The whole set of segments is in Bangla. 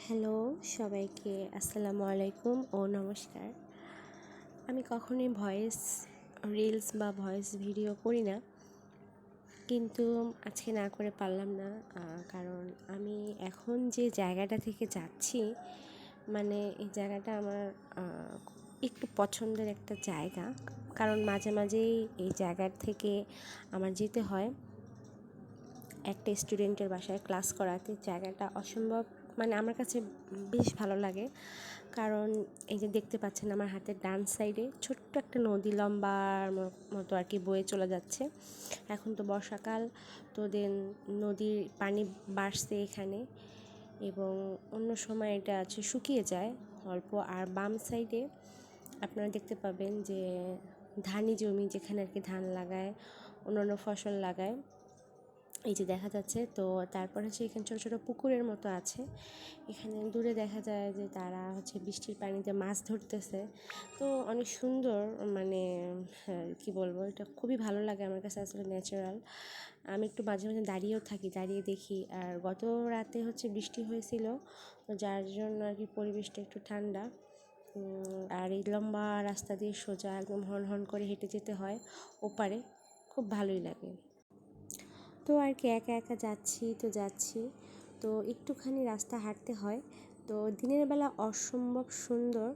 হ্যালো সবাইকে আসসালামু আলাইকুম ও নমস্কার। আমি কখনোই ভয়েস রিলস বা ভয়েস ভিডিও করি না, কিন্তু আজকে না করে পারলাম না। কারণ আমি এখন যে জায়গাটা থেকে যাচ্ছি, মানে এই জায়গাটা আমার একটু পছন্দের একটা জায়গা। কারণ মাঝে মাঝেই এই জায়গার থেকে আমার যেতে হয় একটা স্টুডেন্টের বাসায় ক্লাস করাতে। জায়গাটা অসম্ভব, মানে আমার কাছে বেশ ভালো লাগে। কারণ এই যে দেখতে পাচ্ছেন আমার হাতের ডান সাইডে ছোট্ট একটা নদী লম্বার মতো আর কি বয়ে চলে যাচ্ছে। এখন তো বর্ষাকাল, তো দেন নদীর পানি বাড়ছে এখানে, এবং অন্য সময় এটা আছে শুকিয়ে যায় অল্প। আর বাম সাইডে আপনারা দেখতে পাবেন যে ধানি জমি, যেখানে আর কি ধান লাগায়, অন্যান্য ফসল লাগায়, এই যে দেখা যাচ্ছে। তো তারপর হচ্ছে এখানে ছোটো ছোটো পুকুরের মতো আছে। এখানে দূরে দেখা যায় যে তারা হচ্ছে বৃষ্টির পানিতে মাছ ধরতেছে। তো অনেক সুন্দর, মানে কি বলবো, এটা খুবই ভালো লাগে আমার কাছে আসলে ন্যাচারাল। আমি একটু মাঝে মাঝে দাঁড়িয়েও থাকি, দাঁড়িয়ে দেখি। আর গত রাতে হচ্ছে বৃষ্টি হয়েছিল, তো যার জন্য আর কি পরিবেশটা একটু ঠান্ডা। আর এই লম্বা রাস্তা দিয়ে সোজা একদম হন হন করে হেঁটে যেতে হয় ওপারে, খুব ভালোই লাগে। তো আর কি একা একা যাচ্ছি, তো একটুখানি রাস্তা হাঁটতে হয়। তো দিনের বেলা অসম্ভব সুন্দর,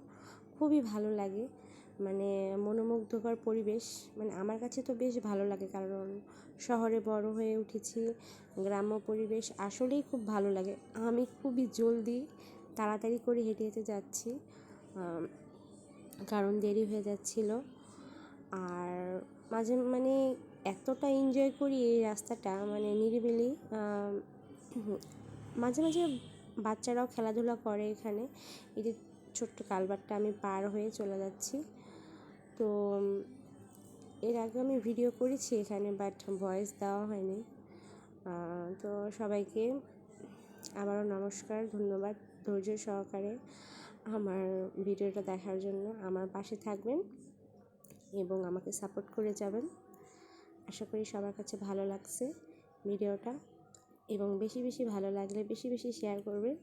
খুবই ভালো লাগে, মানে মনোমুগ্ধকর পরিবেশ। মানে আমার কাছে তো বেশ ভালো লাগে, কারণ শহরে বড় হয়ে উঠেছি। গ্রাম্য পরিবেশ আসলেই খুব ভালো লাগে। আমি খুবই জলদি তাড়াতাড়ি করে হেঁটে হেঁটে যাচ্ছি, কারণ দেরি হয়ে যাচ্ছিল। আর মাঝে মানে এতটা এনজয় করি এই রাস্তাটা, মানে নিরিবিলি। মাঝে মাঝে বাচ্চারাও খেলাধুলা করে এখানে। এই যে ছোট্ট কালভারটা আমি পার হয়ে চলে যাচ্ছি। তো এর আগে আমি ভিডিও করেছি এখানে, বাট ভয়েস দেওয়া হয়নি। তো সবাইকে আবারও নমস্কার, ধন্যবাদ ধৈর্য সহকারে আমার ভিডিওটা দেখার জন্য। আমার পাশে থাকবেন এবং আমাকে সাপোর্ট করে যাবেন। আশা করি সবার কাছে ভালো লাগছে ভিডিওটা, এবং বেশি বেশি ভালো লাগলে বেশি বেশি শেয়ার করবেন।